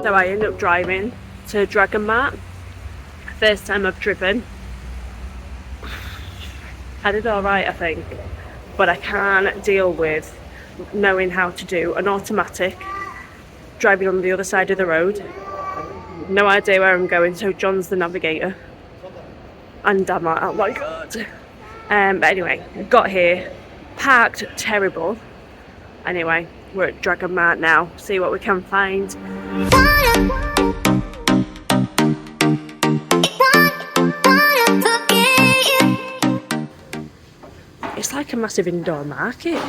So I ended up driving to Dragon Mart. First time I've driven. I did alright, I think, but I can't deal with knowing how to do an automatic, driving on the other side of the road, no idea where I'm going, so John's the navigator, and I'm like, oh my god. But anyway, got here, parked terrible. Anyway, we're at Dragon Mart now, see what we can find. It's like a massive indoor market.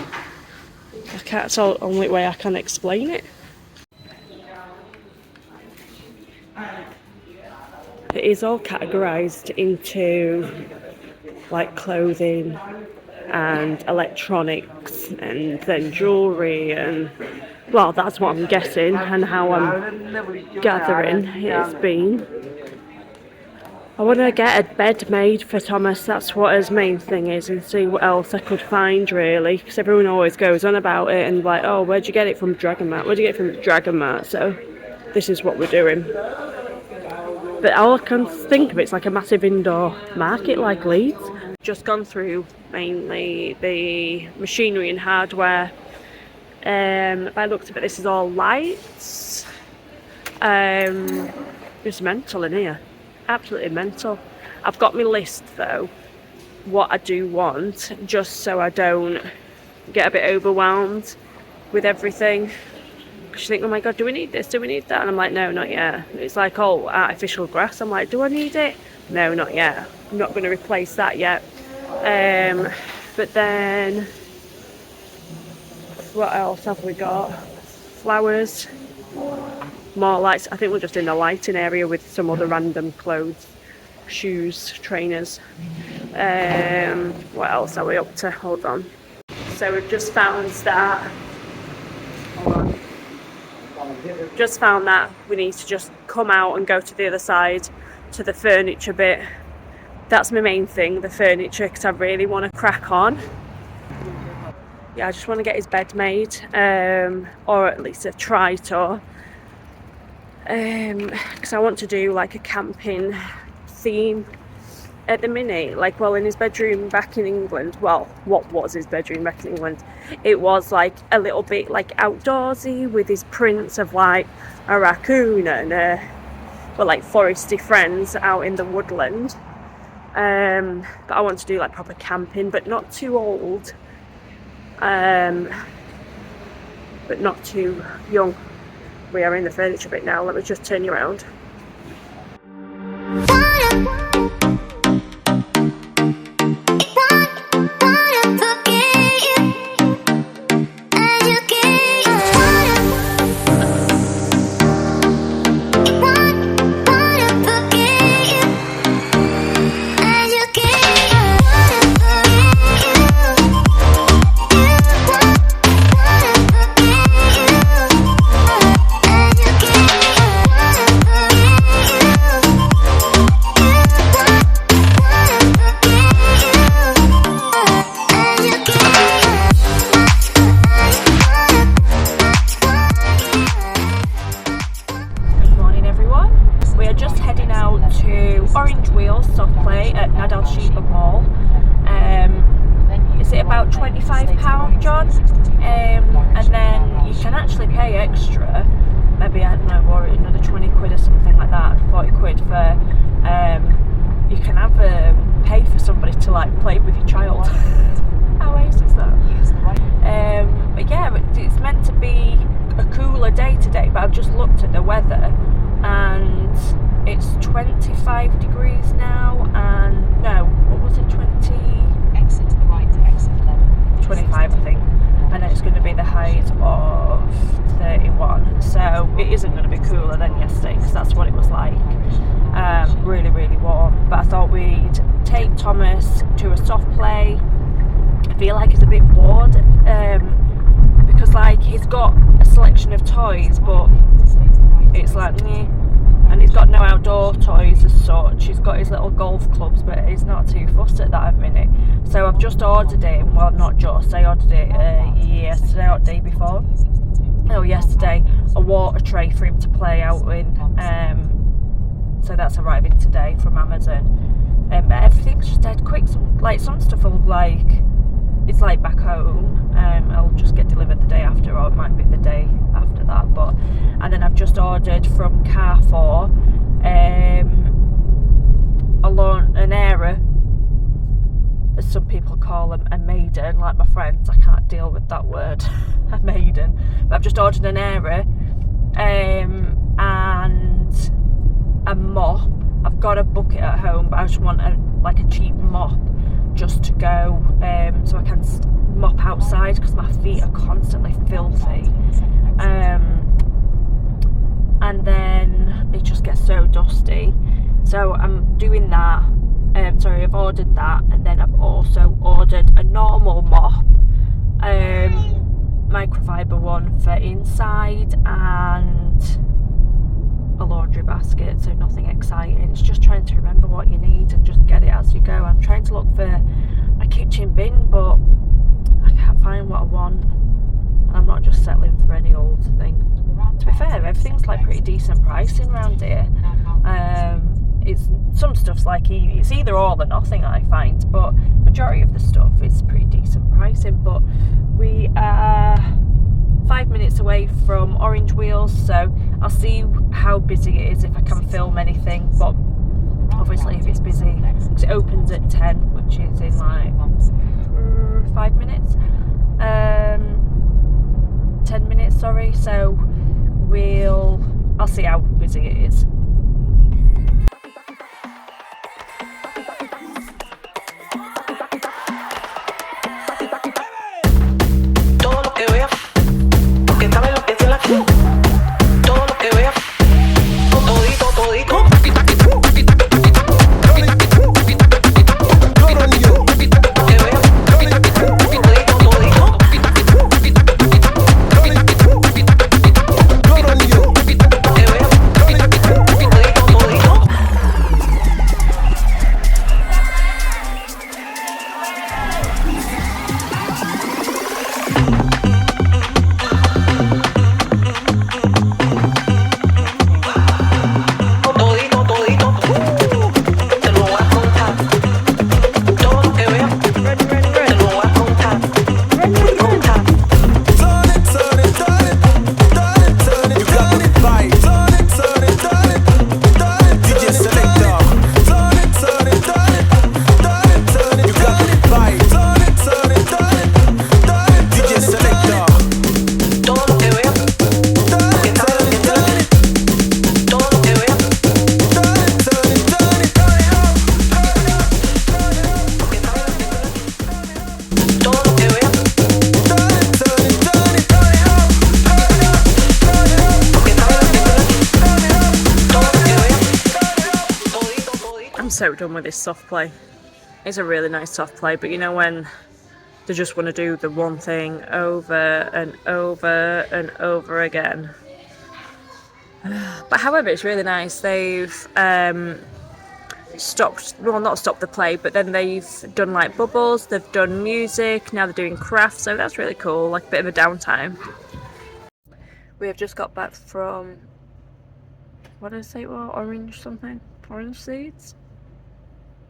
That's the only way I can explain it. It is all categorised into like clothing and electronics and then jewellery, and well, that's what I'm guessing and how I'm gathering it's been. I want to get a bed made for Thomas, that's what his main thing is, and see what else I could find really, because everyone always goes on about it and like, oh, where'd you get it from? Dragon Mart? Where'd you get it from? Dragon Mart? So this is what we're doing. But all I can think of, it's like a massive indoor market like Leeds. Just gone through mainly the machinery and hardware. By the looks of it, this is all lights. It's mental in here. Absolutely mental. I've got my list though, what I do want, just so I don't get a bit overwhelmed with everything. Because you think, oh my god, do we need this, do we need that? And I'm like, no, not yet. It's like, oh, artificial grass. I'm like, do I need it? No, not yet. I'm not going to replace that yet. But then what else have we got? Flowers, more lights. I think we're just in the lighting area with some other random clothes, shoes, trainers. What else are we up to? Hold on. So we've just found that. Hold on. Just found that we need to just come out and go to the other side to the furniture bit. That's my main thing, the furniture, because I really want to crack on. Yeah, I just want to get his bed made, or at least a try-to. Because I want to do like a camping theme at the minute. Like, well, in his bedroom back in England, well, what was his bedroom back in England? It was like a little bit like outdoorsy with his prints of like a raccoon and well, like foresty friends out in the woodland. But I want to do like proper camping, but not too old, but not too young. We are in the furniture bit now. Let me just turn you around. Is it about £25, John? And then you can actually pay extra, maybe, I don't know, or another 20 quid or something like that, 40 quid for, you can have pay for somebody to like play with your child. How ace is that? But yeah, it's meant to be a cooler day today, but I've just looked at the weather and it's 25 degrees now, and no, what was it, exit to the right to exit 25 I think, and then it's going to be the height of 31, so it isn't going to be cooler than yesterday because that's what it was like. Really warm, but I thought we'd take Thomas to a soft play. I feel like he's a bit bored because like he's got a selection of toys, but it's like meh. And he's got no outdoor toys as such. He's got his little golf clubs, but he's not too fussed at that at the minute. So I've just ordered it, well, not just, I ordered it yesterday or the day before. Oh, yesterday, a water tray for him to play out in. So that's arriving today from Amazon. But everything's just dead quick. Some stuff will it's like back home. I'll just get delivered the day after, or it might be the day after that. And then I've just ordered from Carrefour an era, as some people call them, a maiden, like my friends. I can't deal with that word, a maiden. But I've just ordered an era and a mop. I've got a bucket at home, but I just want a cheap mop just to go, so I can mop outside because my feet are constantly filthy. And then it just gets so dusty. So I'm doing that. I've ordered that, and then I've also ordered a normal mop, microfiber one for inside, and a laundry basket, so nothing exciting. It's just trying to remember what you need and just get it as you go. I'm trying to look for a kitchen bin, but I can't find what I want, and I'm not just settling for any old thing. To be fair, everything's pretty decent pricing around here. It's some stuff's it's either all or nothing, I find, but majority of the stuff is pretty decent pricing. But we are 5 minutes away from Orange Wheels, so I'll see how busy it is, if I can film anything. But obviously if it's busy, because it opens at 10, which is in 5 minutes, 10 minutes, sorry. So I'll see how busy it is. So done with this soft play. It's a really nice soft play, but you know when they just want to do the one thing over and over and over again. But however, it's really nice. They've not stopped the play, but then they've done bubbles, they've done music, now they're doing crafts, so that's really cool, a bit of a downtime. We have just got back from, what did I say it was? Orange seeds?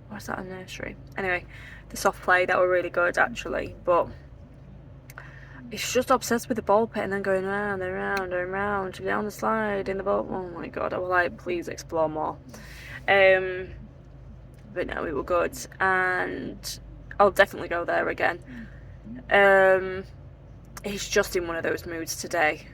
Or is that a nursery? Anyway, the soft play, that were really good actually, but it's just obsessed with the ball pit and then going round and round and round to down the slide in the ball. Oh my god, I was please explore more. But no, it was good, and I'll definitely go there again. He's just in one of those moods today.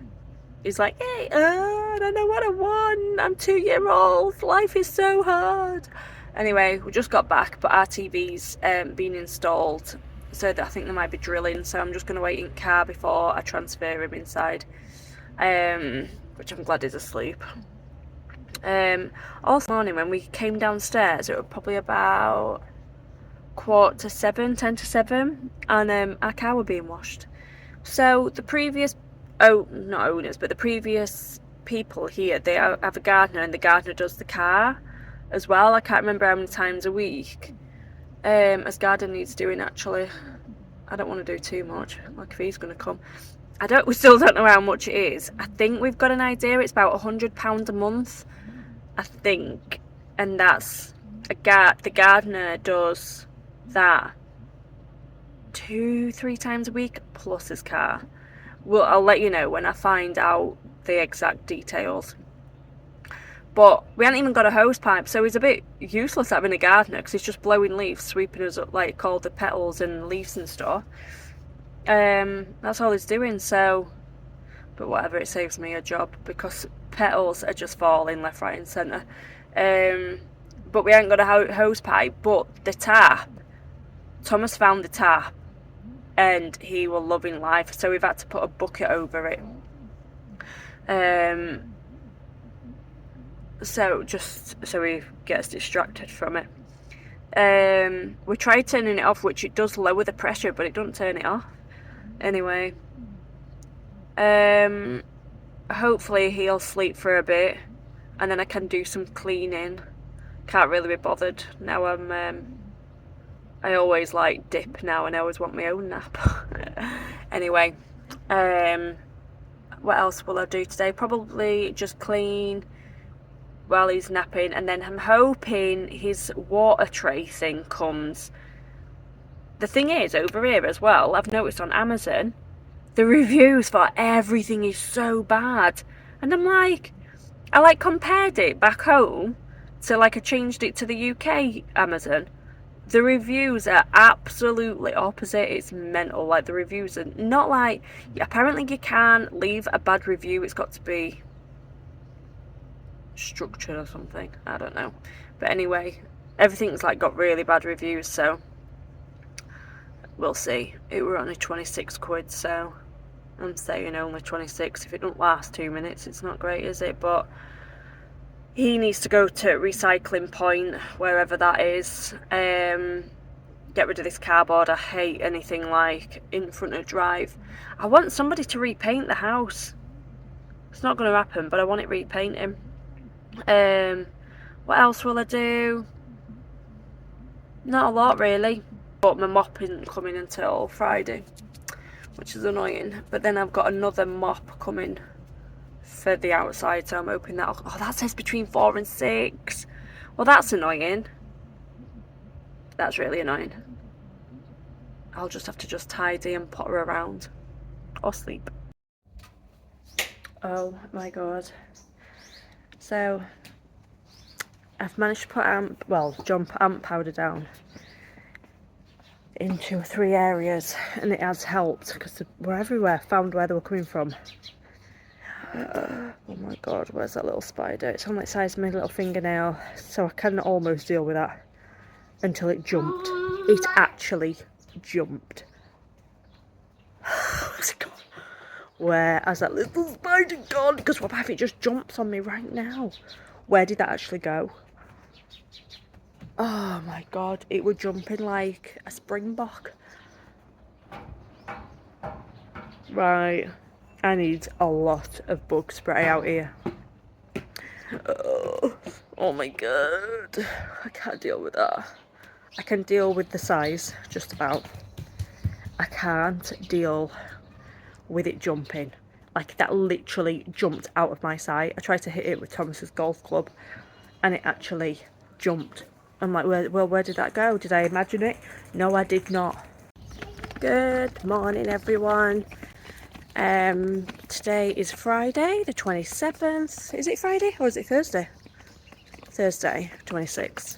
He's like, hey, I don't know what I want. I'm 2-year-old. Life is so hard. Anyway, we just got back, but our TV's been installed, so that I think they might be drilling, so I'm just going to wait in the car before I transfer him inside, which I'm glad he's asleep. Also morning when we came downstairs, it was probably about 7:15, 10 to 7, and our car were being washed. So the previous, not owners, but the previous people here, they have a gardener, and the gardener does the car as well. I can't remember how many times a week. As garden needs doing actually. I don't want to do too much, if he's going to come. We still don't know how much it is. I think we've got an idea. It's about £100 a month, I think, and that's the gardener does that 2-3 times a week plus his car. Well, I'll let you know when I find out the exact details. But we hadn't even got a hose pipe, so it's a bit useless having a gardener because he's just blowing leaves, sweeping us up like all the petals and leaves and stuff. That's all he's doing. So, but whatever, it saves me a job because petals are just falling left, right, and centre. But we haven't got a hose pipe. But the tap, Thomas found the tap, and he was loving life. So we've had to put a bucket over it. So just so he gets distracted from it. We tried turning it off, which it does lower the pressure, but it doesn't turn it off. Anyway, hopefully he'll sleep for a bit, and then I can do some cleaning. Can't really be bothered now. I always like dip now, and I always want my own nap. Anyway, what else will I do today? Probably just clean while he's napping, and then I'm hoping his water tray thing comes. The thing is, over here as well, I've noticed on Amazon, the reviews for everything is so bad, and I'm like, I compared it back home to I changed it to the UK Amazon. The reviews are absolutely opposite. It's mental. The reviews are not apparently you can't leave a bad review. It's got to be structured or something. I don't know. But anyway, everything's got really bad reviews, so we'll see. It were only 26 quid, so I'm saying only 26. If it don't last 2 minutes, it's not great, is it? But he needs to go to recycling point, wherever that is. Get rid of this cardboard. I hate anything in front of drive. I want somebody to repaint the house. It's not going to happen, but I want it repainting. What else will I do? Not a lot really, but my mop isn't coming until Friday, which is annoying. But then I've got another mop coming for the outside, so I'm hoping that says between 4 and 6. Well, that's annoying. That's really annoying. I'll just have to tidy and potter around or sleep. Oh my god. So I've managed to put jump amp powder down into 3 areas, and it has helped because they were everywhere. Found where they were coming from. Oh my god, where's that little spider? It's on the size of my little fingernail, so I can almost deal with that until it jumped. It actually jumped. Where's it gone? Where has that little spider gone? Because what if it just jumps on me right now? Where did that actually go? Oh my god, it was jumping like a springbok. Right, I need a lot of bug spray out here. Oh my god, I can't deal with that. I can deal with the size, just about. I can't deal with it jumping. That literally jumped out of my sight. I tried to hit it with Thomas's golf club, and it actually jumped. I'm like, where did that go? Did I imagine it? No, I did not. Good morning, everyone. Today is Friday, the 27th. Is it Friday or is it Thursday? Thursday, 26th.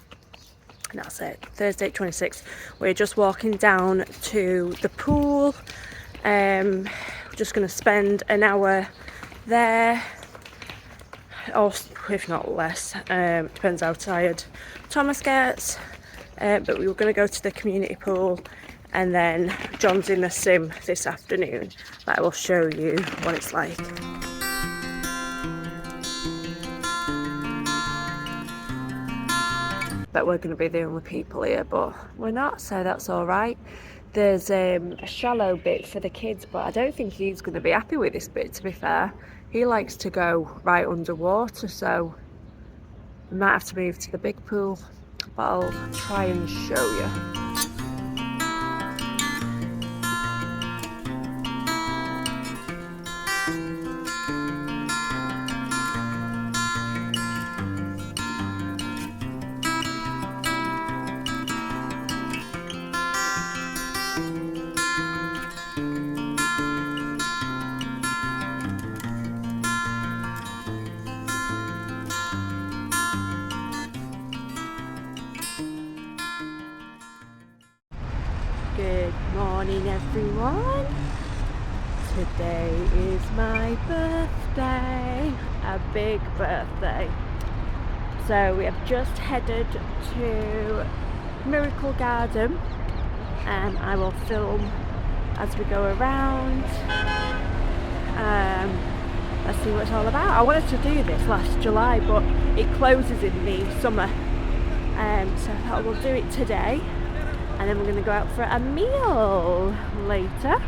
That's it. Thursday, 26th. We're just walking down to the pool. We're just going to spend an hour there, or if not less. Depends how tired Thomas gets. But we were going to go to the community pool, and then John's in the sim this afternoon. But I will show you what it's like. But we're going to be the only people here, but we're not, so that's all right. There's a shallow bit for the kids, but I don't think he's going to be happy with this bit, to be fair. He likes to go right underwater, so we might have to move to the big pool, but I'll try and show you. Good morning, everyone. Today is my birthday, a big birthday. So we have just headed to Miracle Garden, and I will film as we go around. Let's see what it's all about. I wanted to do this last July, but it closes in the summer, so I thought we'll do it today, and then we're going to go out for a meal later.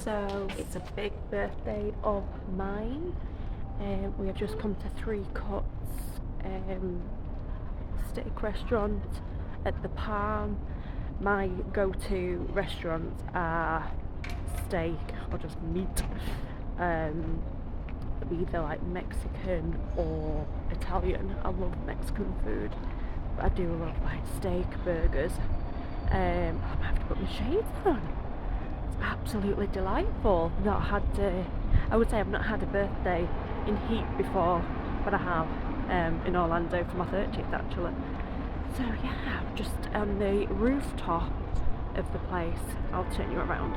So it's a big birthday of mine. We have just come to Three Cuts steak restaurant at the Palm. My go-to restaurants are steak or just meat, either like Mexican or Italian. I love Mexican food, but I do love like steak, burgers. I might have to put my shades on. Absolutely delightful. I would say I've not had a birthday in heat before, but I have in Orlando for my 30th actually. So yeah, just on the rooftop of the place. I'll turn you around.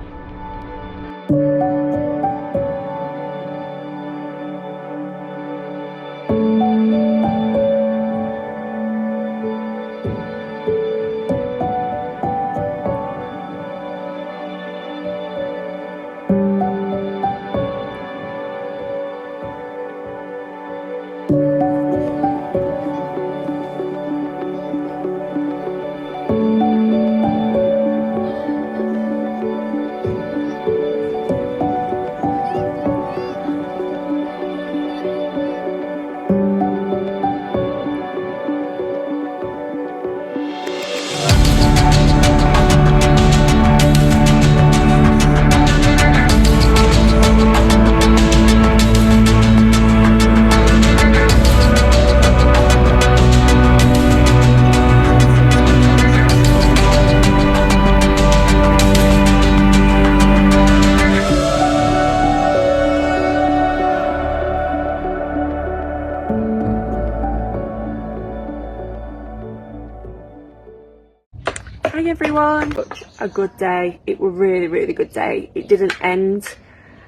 everyone. Such a good day. It was really, really good day. It didn't end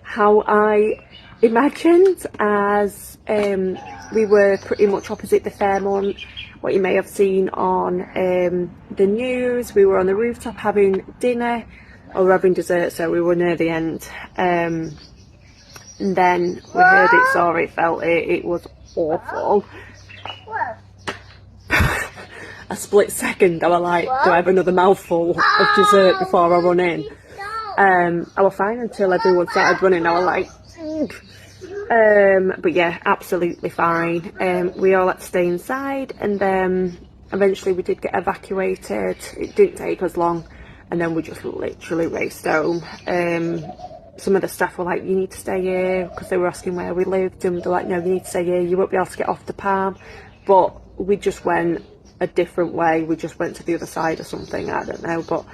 how I imagined, as we were pretty much opposite the Fairmont. What you may have seen on the news, we were on the rooftop having dinner, or having dessert, so we were near the end. And then we heard it, saw it, felt it. It was awful. A split second, I was like, do I have another mouthful of dessert before I run in? I was fine until everyone started running. I was like, but yeah, absolutely fine. We all had to stay inside, and then eventually we did get evacuated. It didn't take us long, and then we just literally raced home. Some of the staff were like, you need to stay here, because they were asking where we lived, and they're like, no, you need to stay here, you won't be able to get off the palm. But we just went a different way. We just went to the other side or something, I don't know, but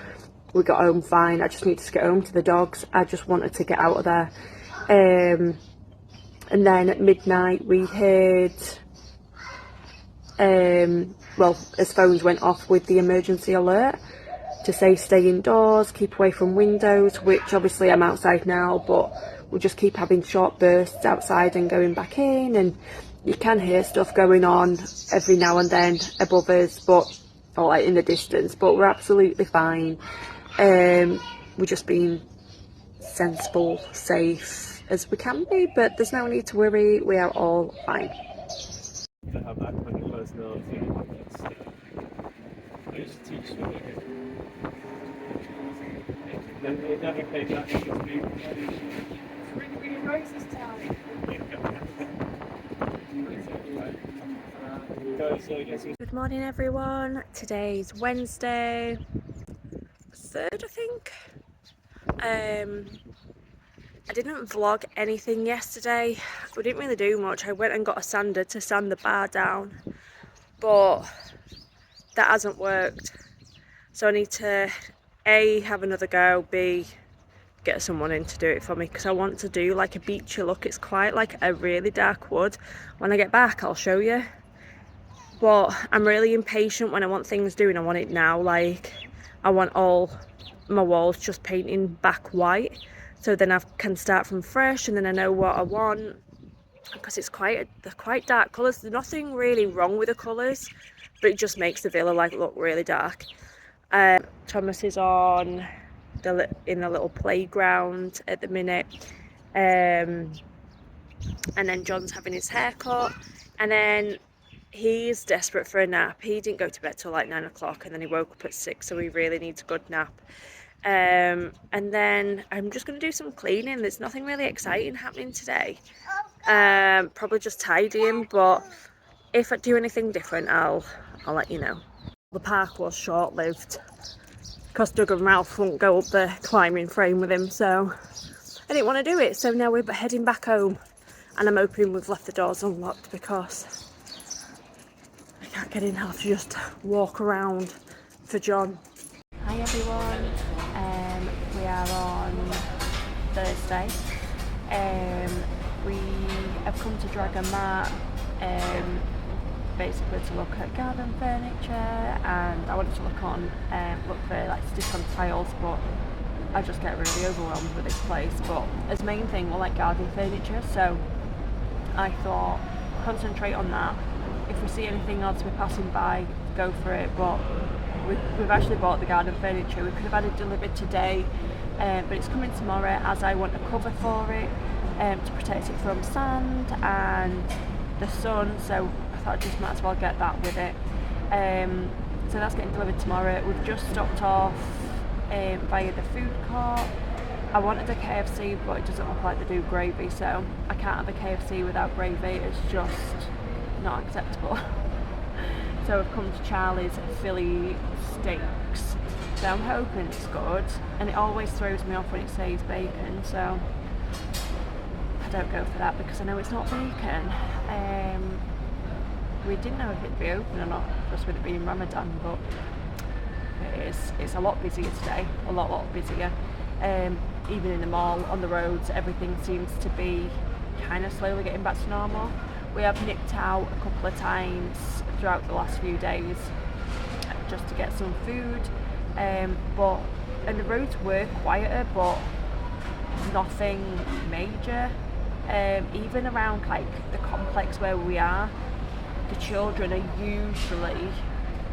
we got home fine. I just needed to get home to the dogs. I just wanted to get out of there. And then at midnight we heard, well, as phones went off with the emergency alert to say stay indoors, keep away from windows, which obviously I'm outside now, but we'll just keep having short bursts outside and going back in, and you can hear stuff going on every now and then above us, but, or like in the distance, but we're absolutely fine. We're just being sensible, safe as we can be, but there's no need to worry, we are all fine. To have that kind of personality. I used to teach them. Then they never came back to me. It's really racist town. Good morning everyone. Today's Wednesday, 3rd I think. I didn't vlog anything yesterday. We didn't really do much. I went and got a sander to sand the bar down, but that hasn't worked. So I need to A, have another go, B, get someone in to do it for me, because I want to do like a beachy look. It's quite like a really dark wood. When I get back I'll show you, but I'm really impatient when I want things doing. I want it now. Like, I want all my walls just painting back white, so then I can start from fresh, and then I know what I want, because it's they're quite dark colours. There's nothing really wrong with the colours, but it just makes the villa like look really dark. Thomas is on in a little playground at the minute, and then John's having his haircut, and then he's desperate for a nap. He didn't go to bed till like 9 o'clock, and then he woke up at 6, so he really needs a good nap. And then I'm just going to do some cleaning. There's nothing really exciting happening today. Probably just tidying, but if I do anything different I'll let you know. The park was short-lived because Doug and Ralph wouldn't go up the climbing frame with him, so I didn't want to do it. So now we're heading back home, and I'm hoping we've left the doors unlocked, because I can't get in. I'll have to just walk around for John. Hi everyone, we are on Thursday. We have come to Dragon Mart basically to look at garden furniture, and I wanted to look for like stick-on tiles, but I just get really overwhelmed with this place. But as main thing, we're like garden furniture, so I thought concentrate on that. If we see anything else we're passing by, go for it. But we've actually bought the garden furniture. We could have had it delivered today, but it's coming tomorrow, as I want a cover for it to protect it from sand and the sun, so I thought I just might as well get that with it. So that's getting delivered tomorrow. We've just stopped off via the food court. I wanted a KFC, but it doesn't look like they do gravy, so I can't have a KFC without gravy. It's just not acceptable. So I've come to Charlie's Philly Steaks, so I'm hoping it's good, and it always throws me off when it says bacon, so I don't go for that because I know it's not bacon. We didn't know if it'd be open or not, just with it being Ramadan, but it is. It's a lot busier today, a lot busier. Even in the mall, on the roads, everything seems to be kind of slowly getting back to normal. We have nipped out a couple of times throughout the last few days just to get some food, but and the roads were quieter, but nothing major. Even around like the complex where we are, the children are usually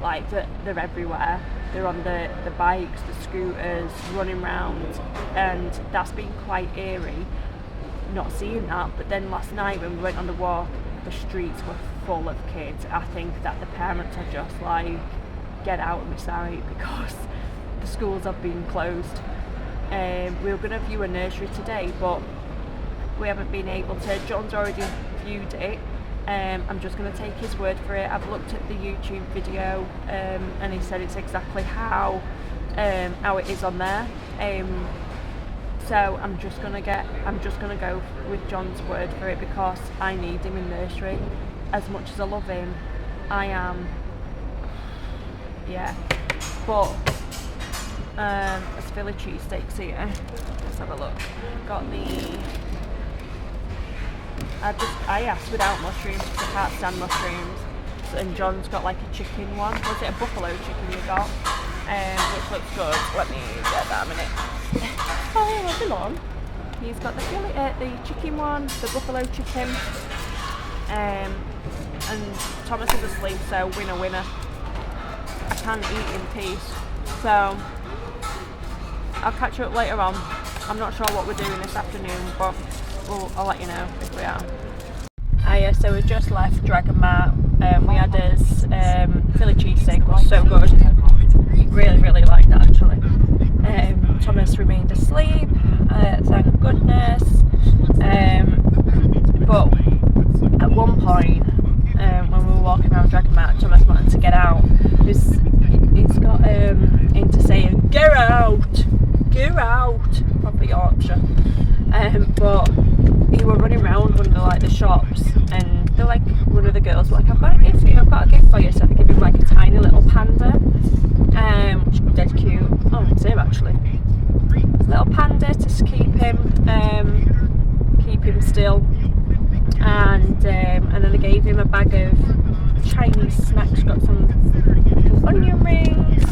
like they're everywhere. They're on the bikes, the scooters, running around, and that's been quite eerie not seeing that. But then last night when we went on the walk, the streets were full of kids. I think that the parents are just like, get out of my sight, because the schools have been closed. We were going to view a nursery today, but we haven't been able to. John's already viewed it. I'm just going to take his word for it. I've looked at the YouTube video, and he said it's exactly how it is on there. So I'm just gonna go with John's word for it, because I need him in nursery. As much as I love him, I am. Yeah, but there's Philly cheesesteaks here. Let's have a look. Got the. I asked without mushrooms because I can't stand mushrooms. And John's got like a chicken one. Was it a buffalo chicken you got? Which looks good. Let me get that a minute. Oh, hold on. He's got the chicken one, the buffalo chicken. And Thomas is asleep, so winner. I can't eat in peace. So I'll catch you up later on. I'm not sure what we're doing this afternoon, but I'll let you know if we are. Yeah, so we just left Dragon Mart. We had his Philly cheesesteak, was so good. Really liked that actually. Thomas remained asleep, thank goodness. But at one point, when we were walking around Dragon Mart, Thomas wanted to get out. He's got into saying, "Get out! Probably Yorkshire. But he were running around one of the shops, and they're like, one of the girls were like, I've got a gift for you. So they give him like a tiny little panda, which was dead cute. Oh, it's him actually. Little panda to keep him still, and then they gave him a bag of Chinese snacks. Got some onion rings,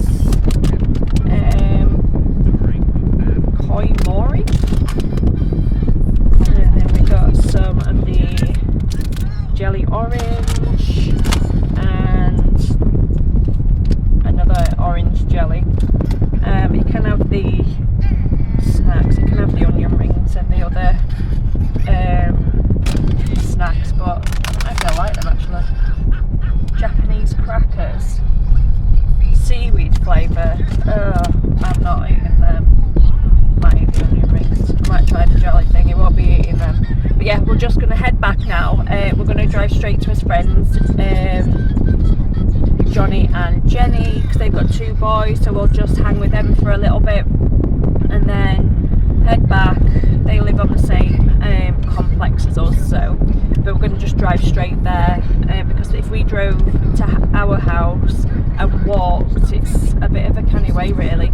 koi mori. And then we got some of the jelly orange and another orange jelly. You can have the snacks, you can have the onion rings and the other snacks, but I don't like them actually. Japanese crackers, seaweed flavour. I'm not eating them. Might eat the onion rings. Might try the jelly thing. He won't be eating them. But yeah, we're just going to head back now. We're going to drive straight to his friends, Johnny and Jenny, because they've got 2 boys. So we'll just hang with them for a little bit and then head back. They live on the same complex as us, so but we're going to just drive straight there, because if we drove to our house and walked, it's a bit of a canny way really.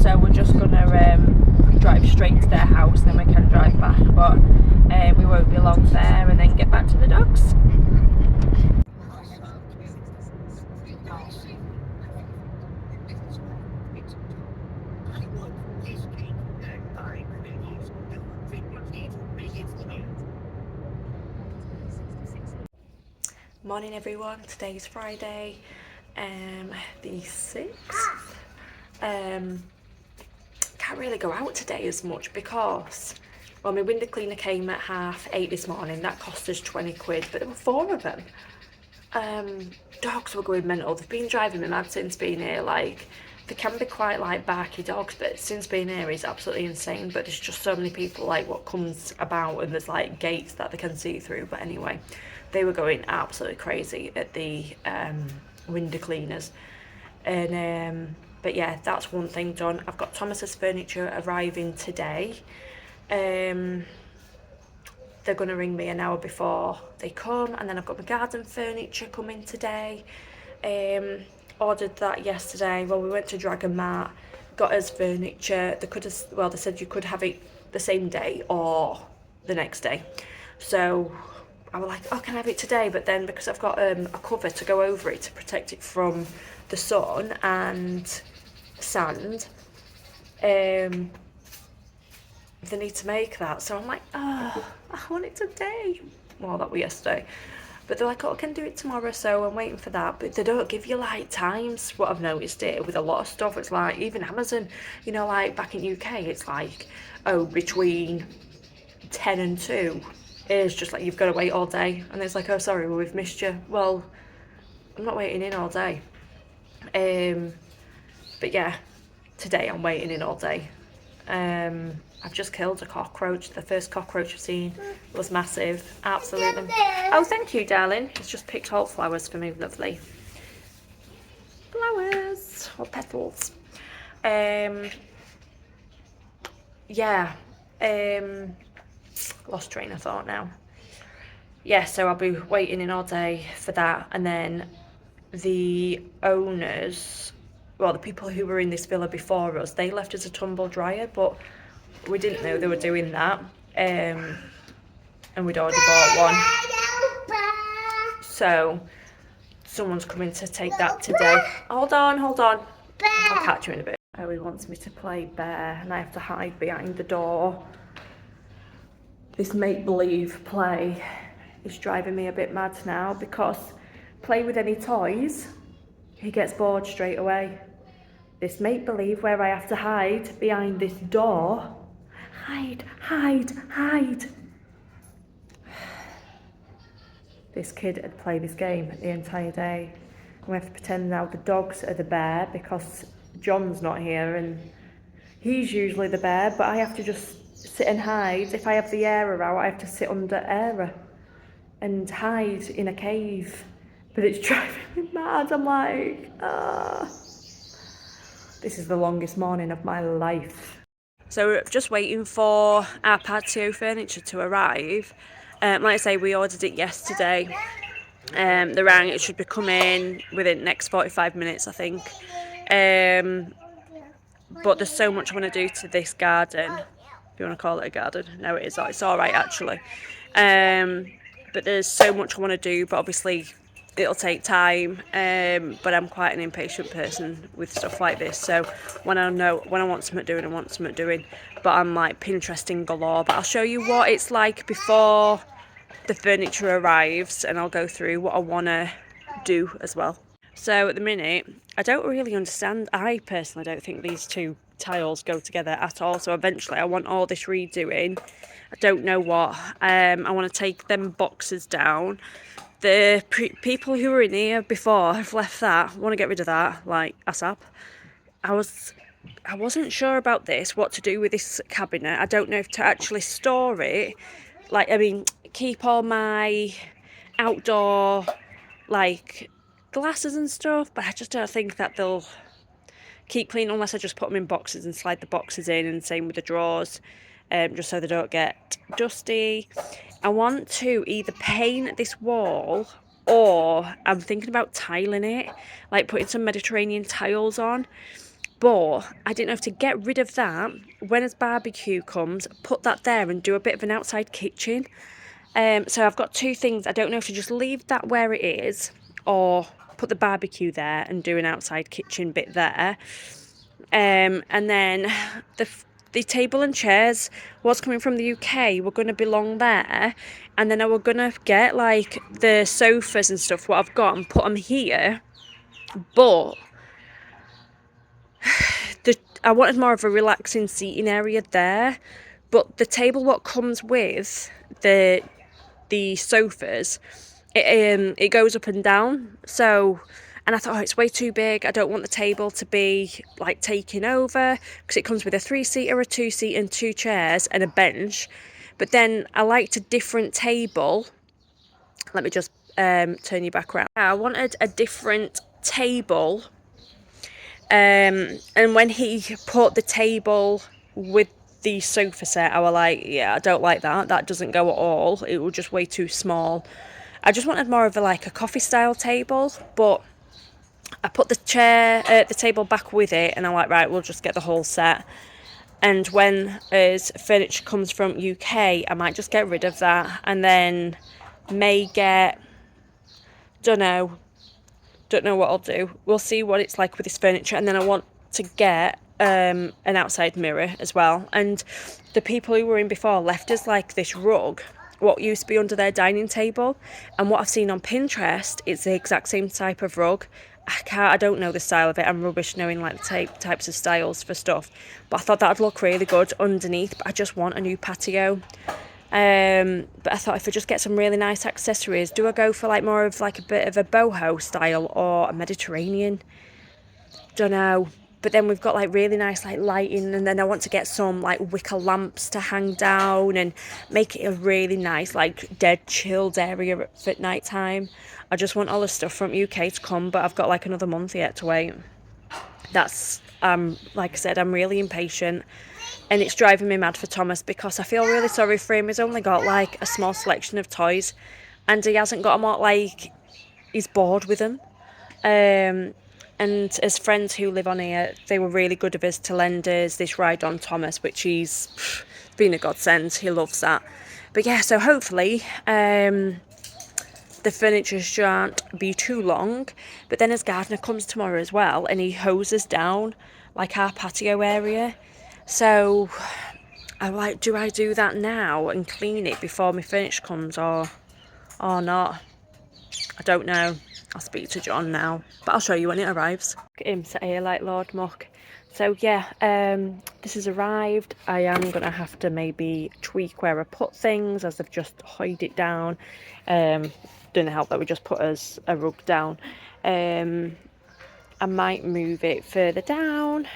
So we're just going to drive straight to their house, then we can drive back, but we won't be long there, and then get back to the dogs. Morning everyone, today's Friday, the 6th. Can't really go out today as much because, well, my window cleaner came at 8:30 this morning. That cost us 20 quid, but there were 4 of them. Dogs were going mental. They've been driving me mad since being here. Like, they can be quite like barky dogs, but since being here it's absolutely insane. But there's just so many people like what comes about, and there's like gates that they can see through. But anyway, they were going absolutely crazy at the window cleaners. And but yeah, that's one thing done. I've got Thomas's furniture arriving today. They're going to ring me an hour before they come, and then I've got my garden furniture coming today. Ordered that yesterday. Well, we went to Dragon Mart, got us furniture. They said you could have it the same day or the next day. So I was like, oh, can I have it today? But then because I've got a cover to go over it to protect it from the sun, and sand. They need to make that, so I'm like, oh, I want it today. Well, that was yesterday, but they're like, oh, I can do it tomorrow, so I'm waiting for that. But they don't give you like times. What I've noticed it with a lot of stuff, it's like even Amazon, you know, like back in UK, it's like, oh, between 10 and 2 is just like you've got to wait all day, and it's like, oh, sorry, well, we've missed you. Well, I'm not waiting in all day. But yeah, today I'm waiting in all day. I've just killed a cockroach. The first cockroach I've seen was massive. Absolutely. Oh, thank you, darling. It's just picked whole flowers for me. Lovely. Flowers or petals. Yeah. Lost train of thought now. Yeah, so I'll be waiting in all day for that, and then the owners, well, the people who were in this villa before us, they left us a tumble dryer, but we didn't know they were doing that, and we'd already bought one, so someone's coming to take that today. Hold on, I'll catch you in a bit. Oh, he wants me to play bear, and I have to hide behind the door. This make-believe play is driving me a bit mad now, because play with any toys, he gets bored straight away. This make-believe where I have to hide behind this door. Hide. This kid had played this game the entire day. We have to pretend now the dogs are the bear because John's not here and he's usually the bear, but I have to just sit and hide. If I have the Aira out, I have to sit under Aira and hide in a cave. But it's driving me mad. I'm like, This is the longest morning of my life. So we're just waiting for our patio furniture to arrive. Like I say, we ordered it yesterday. The rang, it should be coming within the next 45 minutes, I think. But there's so much I want to do to this garden. If you want to call it a garden. No, it is. It's all right, actually. But there's so much I want to do, but obviously it'll take time. But I'm quite an impatient person with stuff like this. So when I want something doing, I want something doing. But I'm like Pinteresting galore. But I'll show you what it's like before the furniture arrives, and I'll go through what I want to do as well. So at the minute, I don't really understand. I personally don't think these two tiles go together at all. So eventually I want all this redoing. I don't know what. I want to take them boxes down. The people who were in here before have left that. I want to get rid of that, like ASAP. I wasn't sure about this, what to do with this cabinet. I don't know if to actually store it. Like, I mean, keep all my outdoor, like, glasses and stuff, but I just don't think that they'll keep clean unless I just put them in boxes and slide the boxes in, and same with the drawers, just so they don't get dusty. I want to either paint this wall, or I'm thinking about tiling it, like putting some Mediterranean tiles on. But I didn't know if to get rid of that when a barbecue comes, put that there and do a bit of an outside kitchen. So I've got two things. I don't know if to just leave that where it is or put the barbecue there and do an outside kitchen bit there. And then the table and chairs, what's coming from the UK, were going to belong there. And then I were going to get like the sofas and stuff, what I've got, and put them here. But I wanted more of a relaxing seating area there, but the table what comes with the sofas, it goes up and down. So, and I thought, oh, it's way too big. I don't want the table to be like taking over, because it comes with a 3-seater, a 2-seater, and 2 chairs and a bench. But then I liked a different table. Let me just turn you back around. I wanted a different table. And when he put the table with the sofa set, I was like, yeah, I don't like that. That doesn't go at all. It was just way too small. I just wanted more of a coffee style table, but I put the table back with it, and I'm like, right, we'll just get the whole set. And when furniture comes from UK, I might just get rid of that, and then may get, don't know what I'll do. We'll see what it's like with this furniture. And then I want to get an outside mirror as well, and the people who were in before left us like this rug what used to be under their dining table, and what I've seen on Pinterest, it's the exact same type of rug. I don't know the style of it. I'm rubbish knowing like the types of styles for stuff, but I thought that'd look really good underneath. But I just want a new patio. But I thought if I just get some really nice accessories, do I go for like more of like a bit of a boho style or a Mediterranean? Don't know. But then we've got like really nice like lighting, and then I want to get some like wicker lamps to hang down and make it a really nice like dead chilled area at night time. I just want all the stuff from UK to come, but I've got like another month yet to wait. That's like I said, I'm really impatient, and it's driving me mad for Thomas because I feel really sorry for him. He's only got like a small selection of toys, and he hasn't got them all. Like, he's bored with them. And as friends who live on here, they were really good of us to lend us this ride on Thomas, which he's been a godsend. He loves that. But yeah, so hopefully the furniture shan't be too long. But then his gardener comes tomorrow as well, and he hoses down like our patio area. So I'm like, do I do that now and clean it before my furniture comes, or not? I don't know. I'll speak to John now, but I'll show you when it arrives. Look at him sat here like Lord Muck. So yeah, this has arrived. I am going to have to maybe tweak where I put things, as I've just hoid it down. Didn't help that we just put us a rug down. I might move it further down.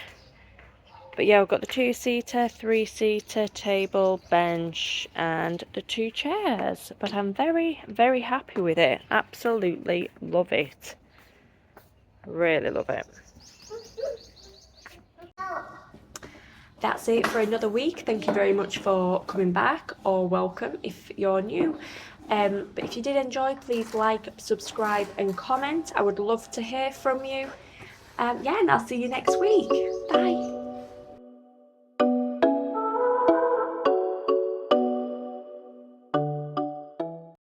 But yeah, I've got the 2-seater, 3-seater, table, bench, and the 2 chairs. But I'm very, very happy with it. Absolutely love it. Really love it. That's it for another week. Thank you very much for coming back, or welcome if you're new. But if you did enjoy, please like, subscribe, and comment. I would love to hear from you. Yeah, and I'll see you next week. Bye.